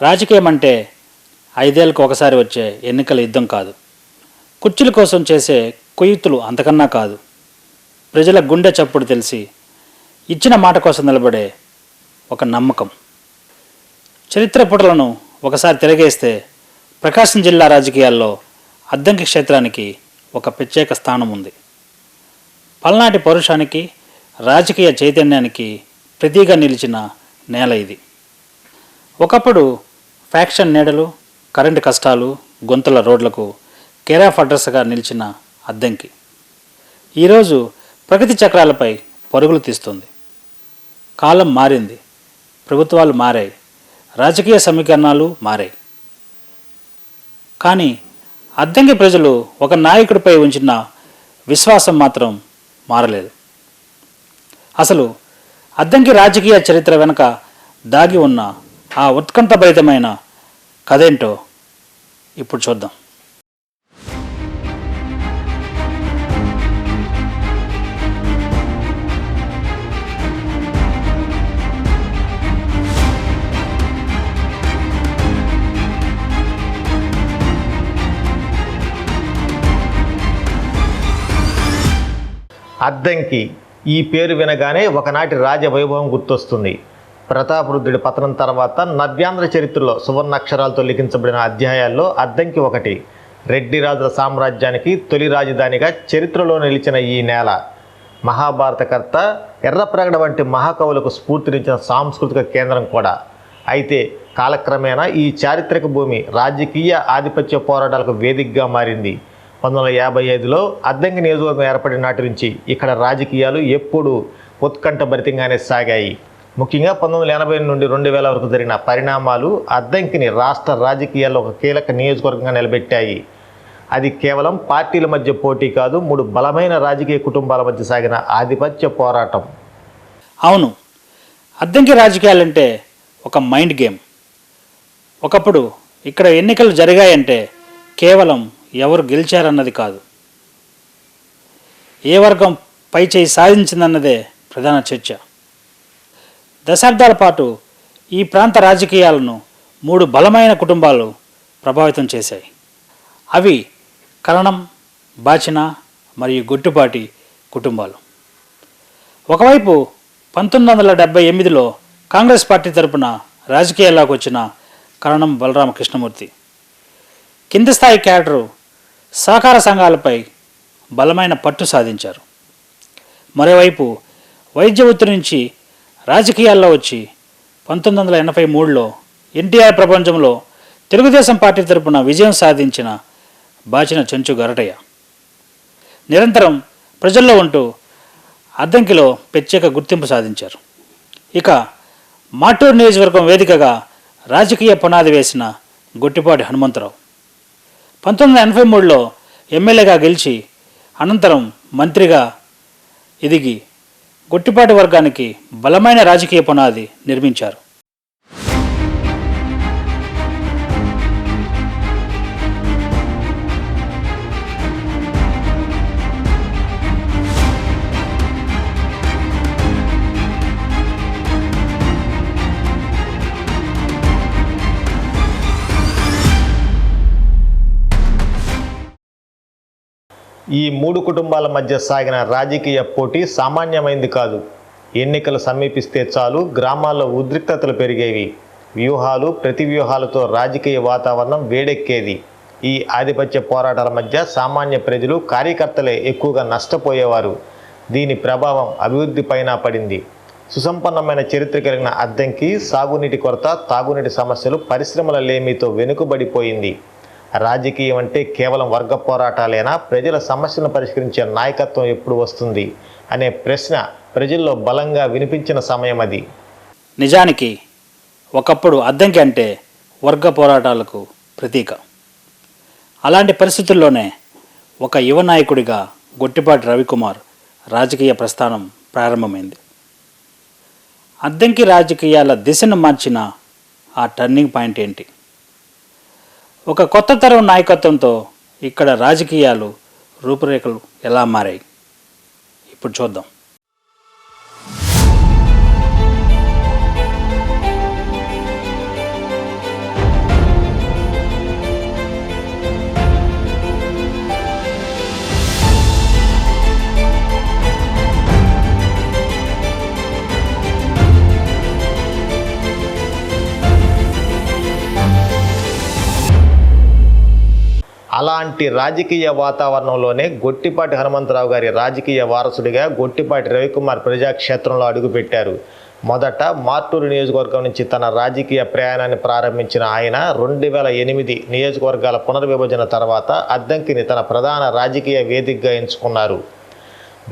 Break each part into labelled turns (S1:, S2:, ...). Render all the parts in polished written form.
S1: రాజకీయం అంటే 5 ఏళ్లకు ఒకసారి వచ్చే ఎన్నికల యుద్ధం కాదు. కుర్చీల కోసం చేసే కుయుక్తులు అంతకన్నా కాదు. ప్రజల గుండె చప్పుడు తెలిసి ఇచ్చిన మాట కోసం నిలబడే ఒక నమ్మకం. చరిత్ర పుటలను ఒకసారి తిరగేస్తే ప్రకాశం జిల్లా రాజకీయాల్లో అద్దంకి క్షేత్రానికి ఒక ప్రత్యేక స్థానం ఉంది. పల్నాటి పౌరుషానికి, రాజకీయ చైతన్యానికి ప్రతీగా నిలిచిన నేల ఇది. ఒకప్పుడు ఫ్యాక్షన్ నీడలు, కరెంటు కష్టాలు, గొంతుల రోడ్లకు కేర్ ఆఫ్ అడ్రస్గా నిలిచిన అద్దంకి ఈరోజు ప్రగతి చక్రాలపై పరుగులు తీస్తుంది. కాలం మారింది, ప్రభుత్వాలు మారాయి, రాజకీయ సమీకరణాలు మారాయి. కానీ అద్దంకి ప్రజలు ఒక నాయకుడిపై ఉంచిన విశ్వాసం మాత్రం మారలేదు. అసలు అద్దంకి రాజకీయ చరిత్ర వెనుక దాగి ఉన్న ఆ ఉత్కంఠభరితమైన కథేంటో ఇప్పుడు చూద్దాం.
S2: అద్దంకి ఈ పేరు వినగానే ఒకనాటి రాజవైభవం గుర్తొస్తుంది. ప్రతాపరుద్రుడి పతనం తర్వాత నవ్యాంధ్ర చరిత్రలో సువర్ణాక్షరాలతో లిఖించబడిన అధ్యాయాల్లో అద్దంకి ఒకటి. రెడ్డి రాజుల సామ్రాజ్యానికి తొలి రాజధానిగా చరిత్రలో నిలిచిన ఈ నేల మహాభారతకర్త ఎర్రప్రగడ వంటి మహాకవులకు స్ఫూర్తినిచ్చిన సాంస్కృతిక కేంద్రం కూడా. అయితే కాలక్రమేణా ఈ చారిత్రక భూమి రాజకీయ ఆధిపత్య పోరాటాలకు వేదికగా మారింది. 1955లో అద్దంకి నియోజకవర్గం ఏర్పడిన నాటి నుంచి ఇక్కడ రాజకీయాలు ఎప్పుడూ ఉత్కంఠభరితంగానే సాగాయి. ముఖ్యంగా 1980 నుండి 2000 వరకు జరిగిన పరిణామాలు అద్దంకిని రాష్ట్ర రాజకీయాల్లో ఒక కీలక నియోజకవర్గంగా నిలబెట్టాయి. అది కేవలం పార్టీల మధ్య పోటీ కాదు, 3 బలమైన రాజకీయ కుటుంబాల మధ్య సాగిన ఆధిపత్య పోరాటం.
S1: అవును, అద్దంకి రాజకీయాలంటే ఒక మైండ్ గేమ్. ఒకప్పుడు ఇక్కడ ఎన్నికలు జరిగాయంటే కేవలం ఎవరు గెలిచారన్నది కాదు, ఏ వర్గం పై చేయి సాధించిందన్నదే ప్రధాన చర్చ. దశాబ్దాల పాటు ఈ ప్రాంత రాజకీయాలను 3 బలమైన కుటుంబాలు ప్రభావితం చేశాయి. అవి కరణం, బాచిన మరియు గొట్టుపాటి కుటుంబాలు. ఒకవైపు 1978లో కాంగ్రెస్ పార్టీ తరపున రాజకీయాల్లోకి వచ్చిన కరణం బలరామకృష్ణమూర్తి. కింది స్థాయి క్యాడరు సహకార సంఘాలపై బలమైన పట్టు సాధించారు. మరోవైపు వైద్య వృత్తి నుంచి రాజకీయాల్లో వచ్చి 1983లో ఎన్టీఆర్ ప్రపంచంలో తెలుగుదేశం పార్టీ తరపున విజయం సాధించిన బాచిన చెంచు గరటయ్య నిరంతరం ప్రజల్లో ఉంటూ అద్దంకిలో ప్రత్యేక గుర్తింపు సాధించారు. ఇక మాటూరు నియోజకవర్గం వేదికగా రాజకీయ పునాది వేసిన గొట్టిపాటి హనుమంతరావు 1983లో ఎమ్మెల్యేగా గెలిచి అనంతరం మంత్రిగా ఎదిగి గొట్టిపాటి వర్గానికి బలమైన రాజకీయ పునాది నిర్మించారు.
S2: ఈ 3 కుటుంబాల మధ్య సాగిన రాజకీయ పోటీ సామాన్యమైంది కాదు. ఎన్నికలు సమీపిస్తే చాలు గ్రామాల్లో ఉద్రిక్తతలు పెరిగేవి. వ్యూహాలు, ప్రతివ్యూహాలతో రాజకీయ వాతావరణం వేడెక్కేది. ఈ ఆధిపత్య పోరాటాల మధ్య సామాన్య ప్రజలు, కార్యకర్తలే ఎక్కువగా నష్టపోయేవారు. దీని ప్రభావం అభివృద్ధి పైన పడింది. సుసంపన్నమైన చరిత్ర కలిగిన అద్దంకి సాగునీటి కొరత, తాగునీటి సమస్యలు, పరిశ్రమల లేమితో వెనుకబడిపోయింది. రాజకీయం అంటే కేవలం వర్గ పోరాటాలేనా, ప్రజల సమస్యలను పరిష్కరించే నాయకత్వం ఎప్పుడు వస్తుంది అనే ప్రశ్న ప్రజల్లో బలంగా వినిపించిన సమయం అది.
S1: నిజానికి ఒకప్పుడు అద్దంకి అంటే వర్గ పోరాటాలకు ప్రతీక. అలాంటి పరిస్థితుల్లోనే ఒక యువ నాయకుడిగా గొట్టిపాటి రవికుమార్ రాజకీయ ప్రస్థానం ప్రారంభమైంది. అద్దంకి రాజకీయాల దిశను మార్చిన ఆ టర్నింగ్ పాయింట్ ఏంటి? ఒక కొత్త తరం నాయకత్వంతో ఇక్కడ రాజకీయాలు రూపురేఖలు ఎలా మారాయి ఇప్పుడు చూద్దాం.
S2: అలాంటి రాజకీయ వాతావరణంలోనే గొట్టిపాటి హనుమంతరావు గారి రాజకీయ వారసుడిగా గొట్టిపాటి రవికుమార్ ప్రజాక్షేత్రంలో అడుగుపెట్టారు. మొదట మార్టూరు నియోజకవర్గం నుంచి తన రాజకీయ ప్రయాణాన్ని ప్రారంభించిన ఆయన 2008 నియోజకవర్గాల పునర్విభజన తర్వాత అద్దంకిని తన ప్రధాన రాజకీయ వేదికగా ఎంచుకున్నారు.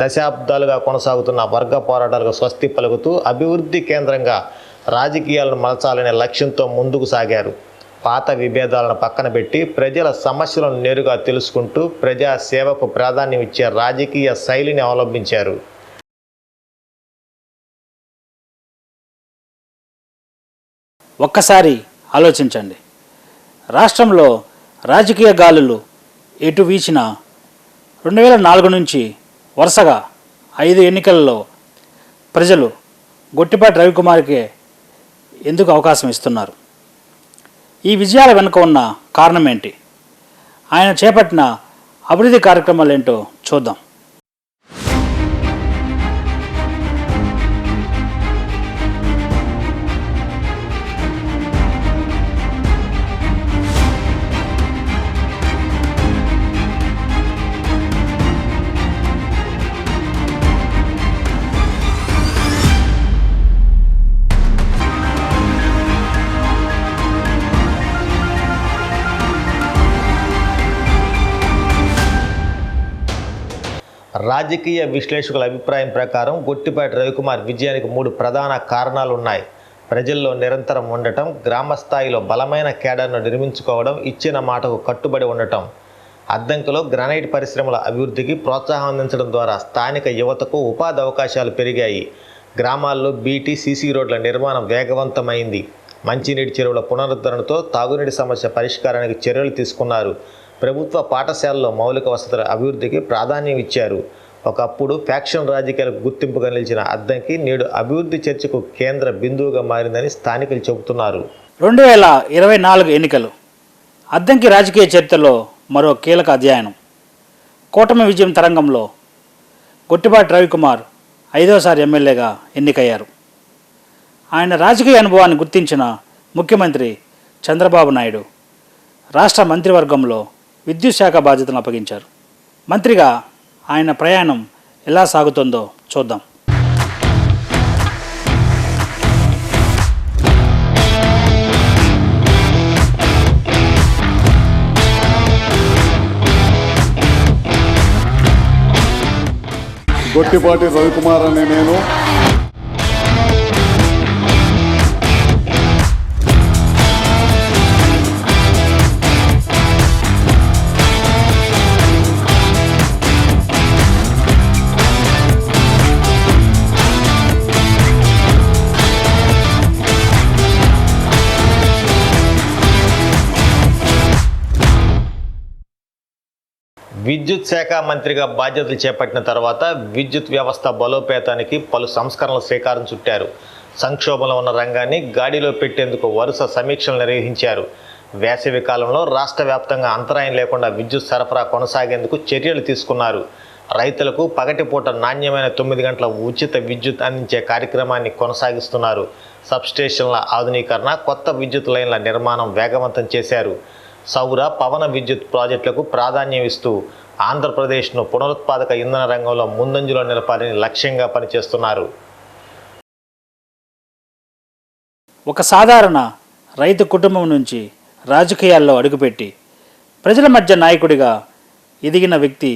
S2: దశాబ్దాలుగా కొనసాగుతున్న వర్గ పోరాటాలకు స్వస్తి పలుకుతూ అభివృద్ధి కేంద్రంగా రాజకీయాలను మలచాలనే లక్ష్యంతో ముందుకు సాగారు. పాత విభేదాలను పక్కన పెట్టి ప్రజల సమస్యలను నేరుగా తెలుసుకుంటూ ప్రజాసేవకు ప్రాధాన్యం ఇచ్చే రాజకీయ శైలిని అవలంబించారు.
S1: ఒక్కసారి ఆలోచించండి. రాష్ట్రంలో రాజకీయ గాలులు ఎటు వీచినా 2004 నుంచి వరుసగా 5 ఎన్నికలలో ప్రజలు గొట్టిపాటి రవికుమార్కే ఎందుకు అవకాశం ఇస్తున్నారు? ఈ విజయాల వెనుక ఉన్న కారణం ఏంటి? ఆయన చేపట్టిన అభివృద్ధి కార్యక్రమాలు ఏంటో చూద్దాం.
S2: రాజకీయ విశ్లేషకుల అభిప్రాయం ప్రకారం గొట్టిపాటి రవికుమార్ విజయానికి 3 ప్రధాన కారణాలు ఉన్నాయి. ప్రజల్లో నిరంతరం ఉండటం, గ్రామ స్థాయిలో బలమైన కేడర్ను నిర్మించుకోవడం, ఇచ్చిన మాటకు కట్టుబడి ఉండటం. అద్దంకిలో గ్రానైట్ పరిశ్రమల అభివృద్ధికి ప్రోత్సాహం అందించడం ద్వారా స్థానిక యువతకు ఉపాధి అవకాశాలు పెరిగాయి. గ్రామాల్లో బీటీ, సీసీ రోడ్ల నిర్మాణం వేగవంతమైంది. మంచినీటి చెరువుల పునరుద్ధరణతో తాగునీటి సమస్య పరిష్కారానికి చర్యలు తీసుకున్నారు. ప్రభుత్వ పాఠశాలల్లో మౌలిక వసతుల అభివృద్ధికి ప్రాధాన్యం ఇచ్చారు. ఒకప్పుడు ఫ్యాక్షన్ రాజకీయాలకు గుర్తింపుగా నిలిచిన అద్దంకి నేడు అభివృద్ధి చర్చకు కేంద్ర బిందువుగా మారిందని స్థానికులు చెబుతున్నారు.
S1: 2024 ఎన్నికలు అద్దంకి రాజకీయ చరిత్రలో మరో కీలక అధ్యయనం. కూటమి విజయం తరంగంలో గొట్టిపాటి రవికుమార్ 5వసారి ఎమ్మెల్యేగా ఎన్నికయ్యారు. ఆయన రాజకీయ అనుభవాన్ని గుర్తించిన ముఖ్యమంత్రి చంద్రబాబు నాయుడు రాష్ట్ర మంత్రివర్గంలో విద్యుత్ శాఖ బాధ్యతలను అప్పగించారు. మంత్రిగా ఆయన ప్రయాణం ఎలా సాగుతుందో చూద్దాం.
S3: గొట్టిపాటి రవికుమార్ అనే నేను
S2: విద్యుత్ శాఖ మంత్రిగా బాధ్యతలు చేపట్టిన తర్వాత విద్యుత్ వ్యవస్థ బలోపేతానికి పలు సంస్కరణలు శ్రీకారం చుట్టారు. సంక్షోభంలో ఉన్న రంగాన్ని గాడిలో పెట్టేందుకు వరుస సమీక్షలు నిర్వహించారు. వేసవి కాలంలో రాష్ట్ర వ్యాప్తంగా అంతరాయం లేకుండా విద్యుత్ సరఫరా కొనసాగేందుకు చర్యలు తీసుకున్నారు. రైతులకు పగటిపూట నాణ్యమైన 9 గంటల ఉచిత విద్యుత్ అందించే కార్యక్రమాన్ని కొనసాగిస్తున్నారు. సబ్స్టేషన్ల ఆధునీకరణ, కొత్త విద్యుత్ లైన్ల నిర్మాణం వేగవంతం చేశారు. సౌర, పవన విద్యుత్ ప్రాజెక్టులకు ప్రాధాన్యం ఇస్తూ ఆంధ్రప్రదేశ్ను పునరుత్పాదక ఇంధన రంగంలో ముందంజలో నిలపాలని లక్ష్యంగా పనిచేస్తున్నారు.
S1: ఒక సాధారణ రైతు కుటుంబం నుంచి రాజకీయాల్లో అడుగుపెట్టి ప్రజల మధ్య నాయకుడిగా ఎదిగిన వ్యక్తి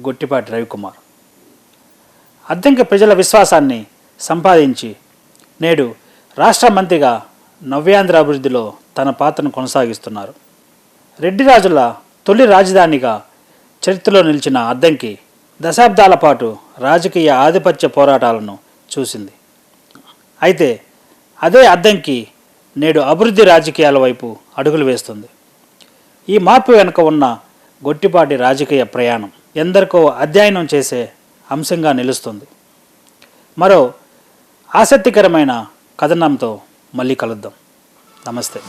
S1: గొట్టిపాటి రవికుమార్. అద్దంకి ప్రజల విశ్వాసాన్ని సంపాదించి నేడు రాష్ట్ర మంత్రిగా నవ్యాంధ్ర అభివృద్ధిలో తన పాత్రను కొనసాగిస్తున్నారు. రెడ్డి రాజుల తొలి రాజధానిగా చరిత్రలో నిలిచిన అద్దంకి దశాబ్దాల పాటు రాజకీయ ఆధిపత్య పోరాటాలను చూసింది. అయితే అదే అద్దంకి నేడు అభివృద్ధి రాజకీయాల వైపు అడుగులు వేస్తుంది. ఈ మార్పు వెనుక ఉన్న గొట్టిపాటి రాజకీయ ప్రయాణం ఎందరికో అధ్యయనం చేసే అంశంగా నిలుస్తుంది. మరో ఆసక్తికరమైన కథనంతో మళ్ళీ కలుద్దాం. నమస్తే.